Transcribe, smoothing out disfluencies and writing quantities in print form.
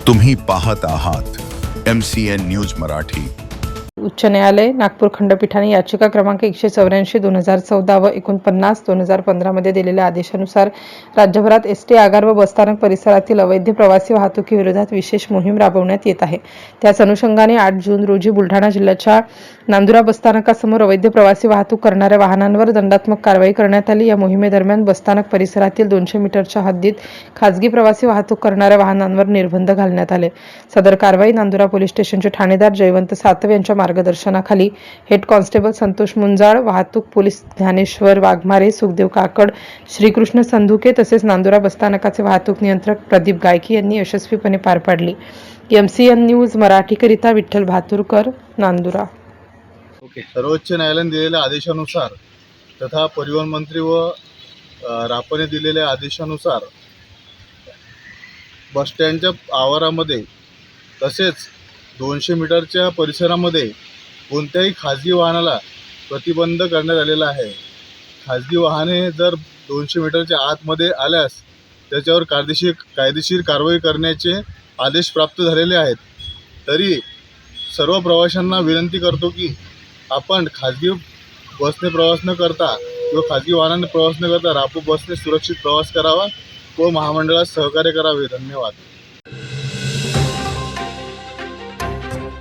तुम्ही पाहत आहात MCN न्यूज मराठी। उच्च न्यायालय नागपूर खंडपीठाने याचिका क्रमांक 184/2014 व 49/2015 मध्ये दिलेल्या आदेशानुसार राज्यभरात एसटी आगार व बसस्थानक परिसरातील अवैध प्रवासी वाहतुकीविरोधात विशेष मोहीम राबवण्यात येत आहे। त्याच अनुषंगाने 8 जून रोजी बुलढाणा जिल्ह्याच्या नांदुरा बसस्थानकासमोर अवैध प्रवासी वाहतूक करणाऱ्या वाहनांवर दंडात्मक कारवाई करण्यात आली। या मोहिमेदरम्यान बसस्थानक परिसरातील 200 मीटरच्या हद्दीत खासगी प्रवासी वाहतूक करणाऱ्या वाहनांवर निर्बंध घालण्यात आले। सदर कारवाई नांदुरा पोलीस स्टेशनचे ठाणेदार जयवंत सातव यांच्या मार्गदर्शनाखाली हेड कॉन्स्टेबल संतोष मुंजाळ, वाहतूक पोलीस ज्ञानेश्वर वाघमारे, सुखदेव काकड, श्रीकृष्ण संधुके तसेच नांदुरा बसस्थानकाचे वाहतूक नियंत्रक प्रदीप गायकी यांनी यशस्वीपणे पार पाडली। MCN न्यूज मराठीकरिता विठ्ठल भातुरकर, नांदुरा। सर्वोच्च न्यायालयाने दिलेल्या आदेशानुसार तथा परिवहन मंत्री व रापने दिलेल्या आदेशानुसार बसस्टँडच्या आवारामध्ये तसेच 200 मीटरच्या परिसरामध्ये कोणत्याही खाजगी वाहनाला प्रतिबंध करण्यात आलेला आहे। खाजगी वाहने जर 200 मीटरच्या आतमध्ये आल्यास त्याच्यावर कायदेशीर कारवाई करण्याचे आदेश प्राप्त झालेले आहेत। तरी सर्व प्रवाशांना विनंती करतो की आपण खाजगी बसने प्रवास न करता किंवा खाजगी वाहनाने प्रवास न करता रापो बसने सुरक्षित प्रवास करावा व महामंडळास सहकार्य करावे। धन्यवाद।